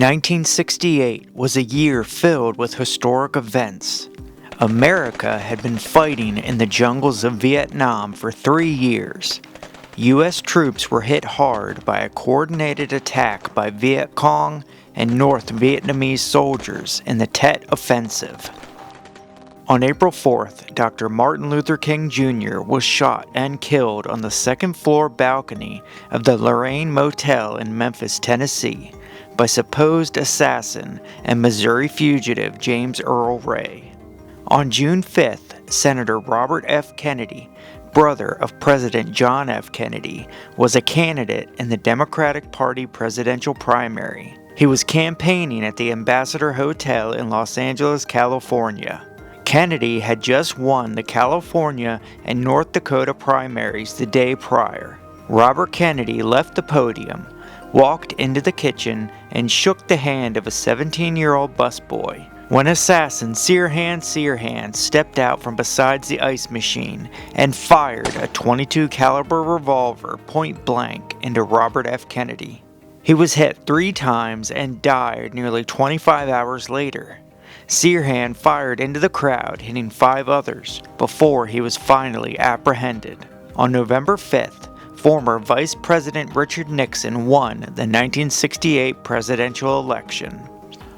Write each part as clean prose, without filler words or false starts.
1968 was a year filled with historic events. America had been fighting in the jungles of Vietnam for 3 years. U.S. troops were hit hard by a coordinated attack by Viet Cong and North Vietnamese soldiers in the Tet Offensive. On April 4th, Dr. Martin Luther King Jr. was shot and killed on the second-floor balcony of the Lorraine Motel in Memphis, Tennessee, by supposed assassin and Missouri fugitive James Earl Ray. On June 5th, Senator Robert F. Kennedy, brother of President John F. Kennedy, was a candidate in the Democratic Party presidential primary. He was campaigning at the Ambassador Hotel in Los Angeles, California. Kennedy had just won the California and North Dakota primaries the day prior. Robert Kennedy left the podium, walked into the kitchen, and shook the hand of a 17-year-old busboy when assassin Sirhan stepped out from beside the ice machine and fired a .22 caliber revolver point blank into Robert F. Kennedy. He was hit 3 times and died nearly 25 hours later. Sirhan fired into the crowd, hitting 5 others, before he was finally apprehended. On November 5th, former Vice President Richard Nixon won the 1968 presidential election.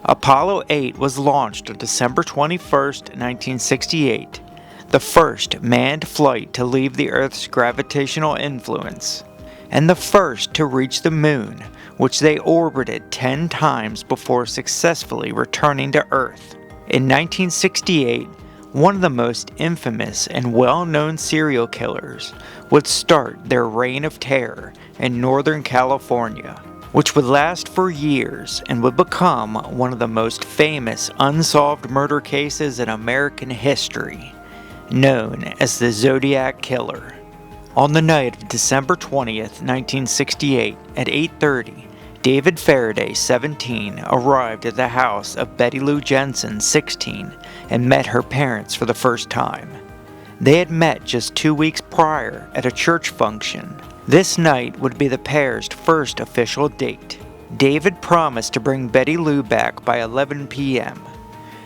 Apollo 8 was launched on December 21, 1968, the first manned flight to leave the Earth's gravitational influence, and the first to reach the Moon, which they orbited 10 times before successfully returning to Earth. In 1968, one of the most infamous and well-known serial killers would start their reign of terror in Northern California, which would last for years and would become one of the most famous unsolved murder cases in American history, known as the Zodiac Killer. On the night of December 20th, 1968, at 8:30, David Faraday, 17, arrived at the house of Betty Lou Jensen, 16, and met her parents for the first time. They had met just 2 weeks prior at a church function. This night would be the pair's first official date. David promised to bring Betty Lou back by 11 p.m.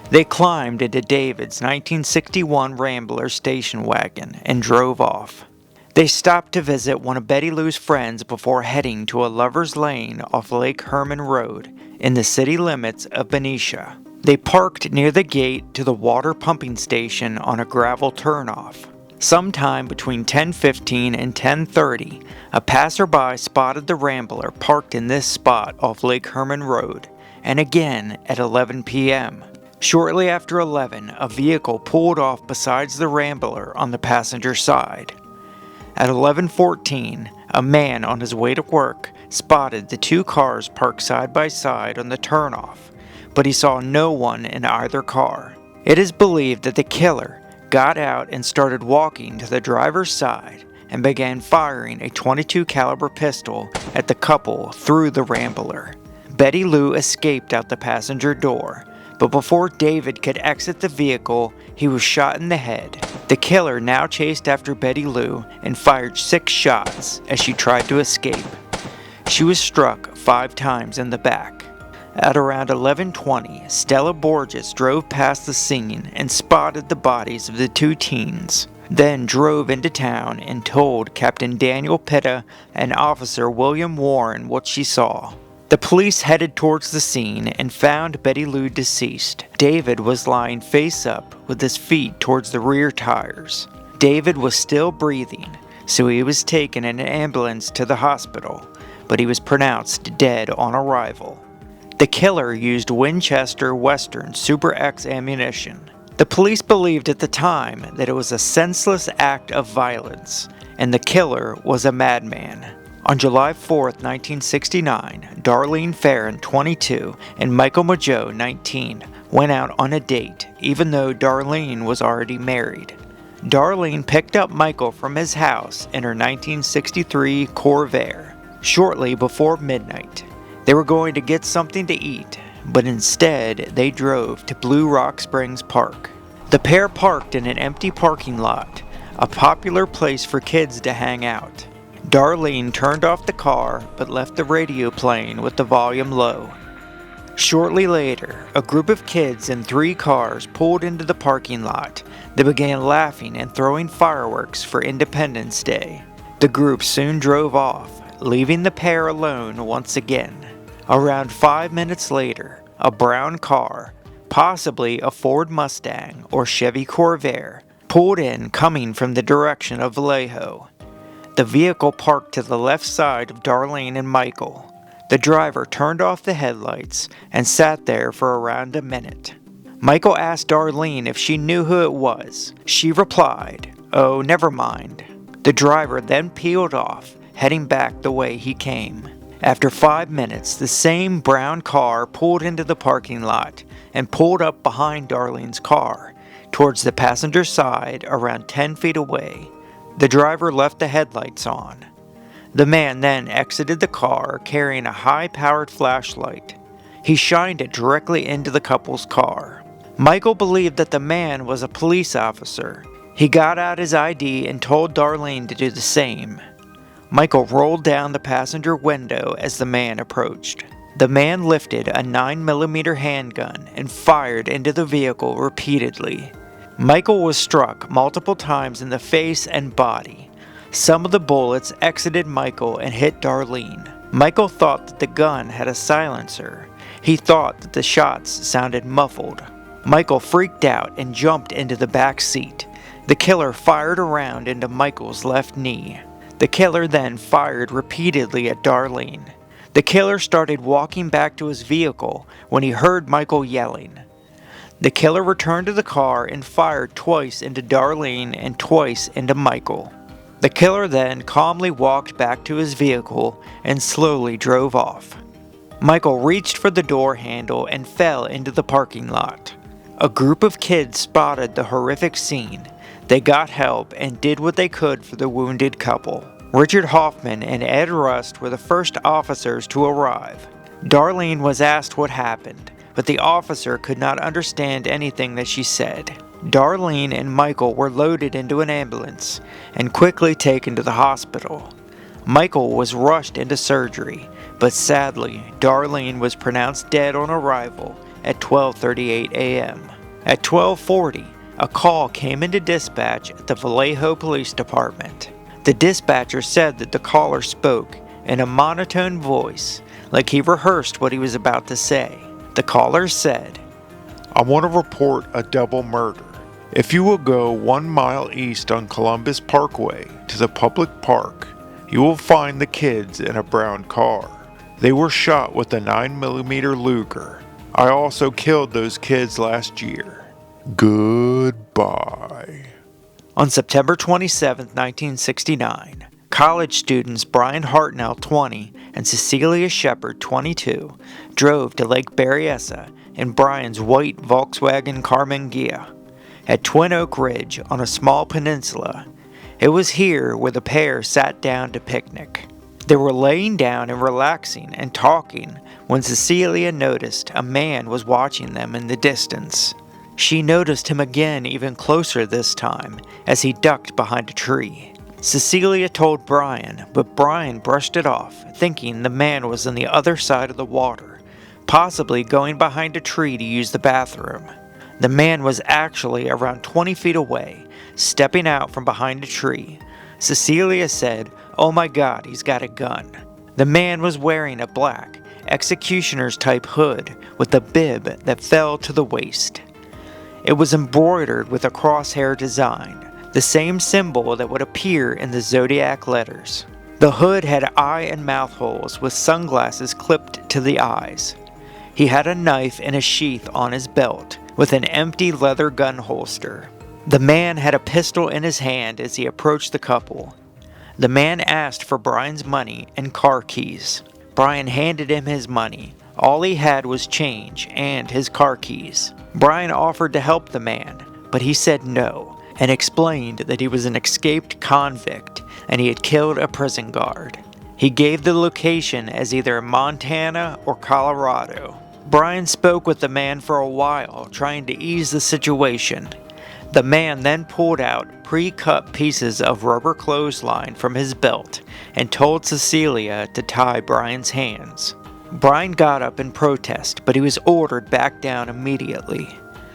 They climbed into David's 1961 Rambler station wagon and drove off. They stopped to visit one of Betty Lou's friends before heading to a lover's lane off Lake Herman Road in the city limits of Benicia. They parked near the gate to the water pumping station on a gravel turnoff. Sometime between 10:15 and 10:30, a passerby spotted the Rambler parked in this spot off Lake Herman Road, and again at 11 p.m. Shortly after 11, a vehicle pulled off beside the Rambler on the passenger side. At 11:14, a man on his way to work spotted the 2 cars parked side by side on the turnoff, but he saw no one in either car. It is believed that the killer got out and started walking to the driver's side and began firing a .22 caliber pistol at the couple through the Rambler. Betty Lou escaped out the passenger door, but before David could exit the vehicle, he was shot in the head. The killer now chased after Betty Lou and fired 6 shots as she tried to escape. She was struck 5 times in the back. At around 11:20, Stella Borges drove past the scene and spotted the bodies of the 2 teens, then drove into town and told Captain Daniel Pitta and Officer William Warren what she saw. The police headed towards the scene and found Betty Lou deceased. David was lying face up with his feet towards the rear tires. David was still breathing, so he was taken in an ambulance to the hospital, but he was pronounced dead on arrival. The killer used Winchester Western Super X ammunition. The police believed at the time that it was a senseless act of violence, and the killer was a madman. On July 4, 1969, Darlene Farron, 22, and Michael Mageau, 19, went out on a date, even though Darlene was already married. Darlene picked up Michael from his house in her 1963 Corvair shortly before midnight. They were going to get something to eat, but instead they drove to Blue Rock Springs Park. The pair parked in an empty parking lot, a popular place for kids to hang out. Darlene turned off the car but left the radio playing with the volume low. Shortly later, a group of kids in 3 cars pulled into the parking lot. They began laughing and throwing fireworks for Independence Day. The group soon drove off, leaving the pair alone once again. Around 5 minutes later, a brown car, possibly a Ford Mustang or Chevy Corvair, pulled in coming from the direction of Vallejo. The vehicle parked to the left side of Darlene and Michael. The driver turned off the headlights and sat there for around a minute. Michael asked Darlene if she knew who it was. She replied, "Oh, never mind." The driver then peeled off, heading back the way he came. After 5 minutes, the same brown car pulled into the parking lot and pulled up behind Darlene's car, towards the passenger side around 10 feet away. The driver left the headlights on. The man then exited the car carrying a high-powered flashlight. He shined it directly into the couple's car. Michael believed that the man was a police officer. He got out his ID and told Darlene to do the same. Michael rolled down the passenger window as the man approached. The man lifted a 9mm handgun and fired into the vehicle repeatedly. Michael was struck multiple times in the face and body. Some of the bullets exited Michael and hit Darlene. Michael thought that the gun had a silencer. He thought that the shots sounded muffled. Michael freaked out and jumped into the back seat. The killer fired around into Michael's left knee. The killer then fired repeatedly at Darlene. The killer started walking back to his vehicle when he heard Michael yelling. The killer returned to the car and fired twice into Darlene and twice into Michael. The killer then calmly walked back to his vehicle and slowly drove off. Michael reached for the door handle and fell into the parking lot. A group of kids spotted the horrific scene. They got help and did what they could for the wounded couple. Richard Hoffman and Ed Rust were the first officers to arrive. Darlene was asked what happened, but the officer could not understand anything that she said. Darlene and Michael were loaded into an ambulance and quickly taken to the hospital. Michael was rushed into surgery, but sadly, Darlene was pronounced dead on arrival at 12:38 a.m. At 12:40, a call came into dispatch at the Vallejo Police Department. The dispatcher said that the caller spoke in a monotone voice, like he rehearsed what he was about to say. The caller said, "I want to report a double murder. If you will go 1 mile east on Columbus Parkway to the public park, you will find the kids in a brown car. They were shot with a 9mm Luger. I also killed those kids last year. Goodbye." On September 27, 1969, college students Brian Hartnell, 20, and Cecilia Shepard, 22, drove to Lake Berryessa in Brian's white Volkswagen Carmen Ghia. At Twin Oak Ridge on a small peninsula, it was here where the pair sat down to picnic. They were laying down and relaxing and talking when Cecilia noticed a man was watching them in the distance. She noticed him again even closer this time as he ducked behind a tree. Cecilia told Brian, but Brian brushed it off, thinking the man was on the other side of the water, possibly going behind a tree to use the bathroom. The man was actually around 20 feet away, stepping out from behind a tree. Cecilia said, "Oh my God, he's got a gun." The man was wearing a black, executioner's type hood with a bib that fell to the waist. It was embroidered with a crosshair design, the same symbol that would appear in the Zodiac letters. The hood had eye and mouth holes with sunglasses clipped to the eyes. He had a knife in a sheath on his belt, with an empty leather gun holster. The man had a pistol in his hand as he approached the couple. The man asked for Brian's money and car keys. Brian handed him his money. All he had was change and his car keys. Brian offered to help the man, but he said no and explained that he was an escaped convict and he had killed a prison guard. He gave the location as either Montana or Colorado. Brian spoke with the man for a while, trying to ease the situation. The man then pulled out pre-cut pieces of rubber clothesline from his belt and told Cecilia to tie Brian's hands. Brian got up in protest, but he was ordered back down immediately.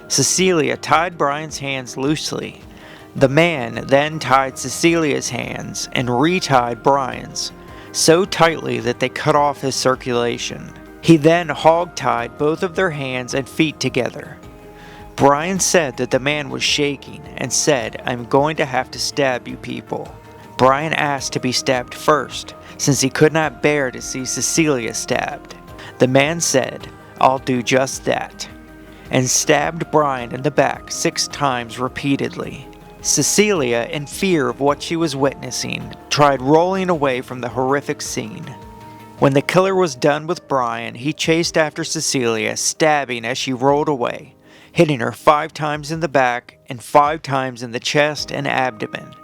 Cecilia tied Brian's hands loosely. The man then tied Cecilia's hands and retied Brian's, so tightly that they cut off his circulation. He then hog-tied both of their hands and feet together. Brian said that the man was shaking and said, "I'm going to have to stab you people." Brian asked to be stabbed first, since he could not bear to see Cecilia stabbed. The man said, "I'll do just that," and stabbed Brian in the back 6 times repeatedly. Cecilia, in fear of what she was witnessing, tried rolling away from the horrific scene. When the killer was done with Brian, he chased after Cecilia, stabbing as she rolled away, hitting her 5 times in the back and 5 times in the chest and abdomen.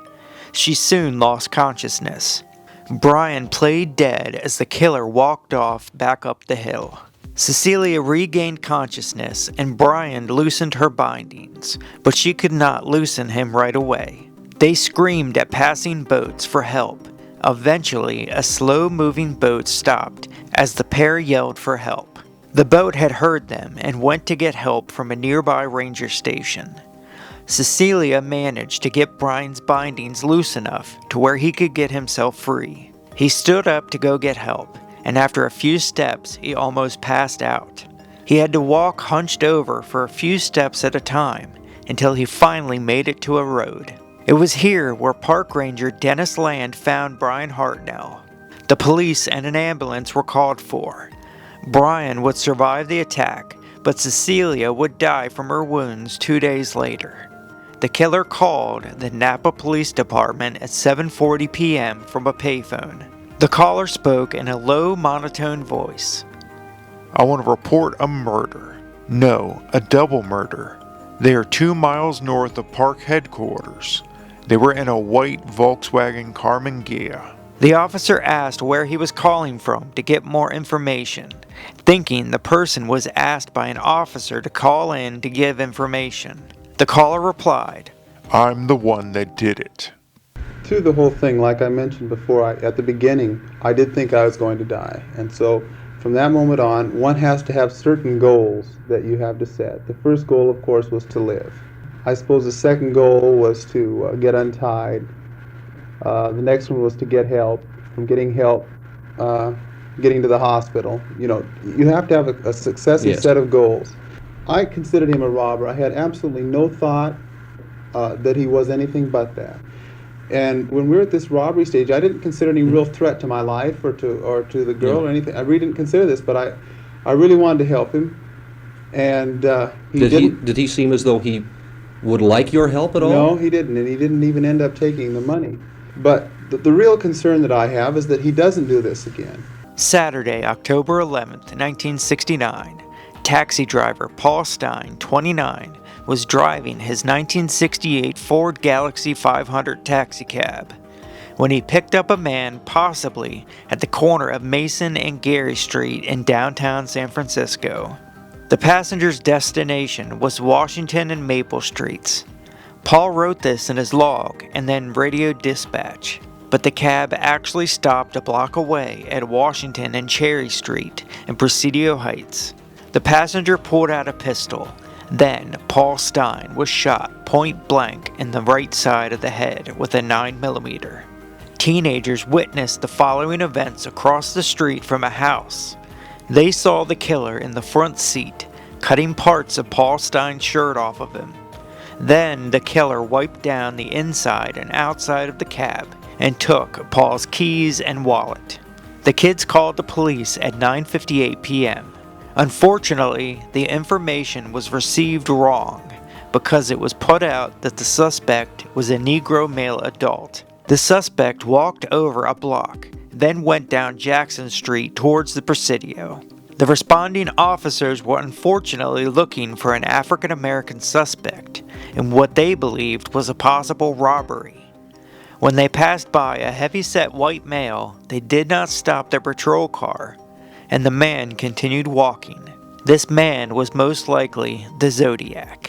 She soon lost consciousness. Brian played dead as the killer walked off back up the hill. Cecilia regained consciousness and Brian loosened her bindings, but she could not loosen him right away. They screamed at passing boats for help. Eventually, a slow-moving boat stopped as the pair yelled for help. The boat had heard them and went to get help from a nearby ranger station. Cecilia managed to get Brian's bindings loose enough to where he could get himself free. He stood up to go get help, and after a few steps, he almost passed out. He had to walk hunched over for a few steps at a time until he finally made it to a road. It was here where Park Ranger Dennis Land found Brian Hartnell. The police and an ambulance were called for. Brian would survive the attack, but Cecilia would die from her wounds 2 days later. The killer called the Napa Police Department at 7:40 p.m. from a payphone. The caller spoke in a low, monotone voice. "I want to report a murder. No, a double murder. They are 2 miles north of park headquarters. They were in a white Volkswagen Carmen Ghia." The officer asked where he was calling from to get more information, thinking the person was asked by an officer to call in to give information. The caller replied, "I'm the one that did it." Through the whole thing, like I mentioned before, at the beginning, I did think I was going to die. And so from that moment on, one has to have certain goals that you have to set. The first goal, of course, was to live. I suppose the second goal was to get untied. The next one was to get help. From getting help, getting to the hospital. You know, you have to have a successive set of goals. I considered him a robber. I had absolutely no thought that he was anything but that. And when we were at this robbery stage, I didn't consider any real threat to my life or to the girl or anything. I really didn't consider this, but I really wanted to help him. And Did he seem as though he would like your help at all? No, he didn't, and he didn't even end up taking the money. But the real concern that I have is that he doesn't do this again. Saturday, October 11th, 1969. Taxi driver Paul Stein, 29, was driving his 1968 Ford Galaxy 500 taxicab when he picked up a man possibly at the corner of Mason and Gary Street in downtown San Francisco. The passenger's destination was Washington and Maple Streets. Paul wrote this in his log and then radioed dispatch, but the cab actually stopped a block away at Washington and Cherry Street in Presidio Heights. The passenger pulled out a pistol. Then Paul Stein was shot point blank in the right side of the head with a 9mm. Teenagers witnessed the following events across the street from a house. They saw the killer in the front seat, cutting parts of Paul Stein's shirt off of him. Then the killer wiped down the inside and outside of the cab and took Paul's keys and wallet. The kids called the police at 9:58 p.m. Unfortunately, the information was received wrong because it was put out that the suspect was a Negro male adult. The suspect walked over a block, then went down Jackson Street towards the Presidio. The responding officers were unfortunately looking for an African American suspect in what they believed was a possible robbery. When they passed by a heavy-set white male, they did not stop their patrol car, and the man continued walking. This man was most likely the Zodiac.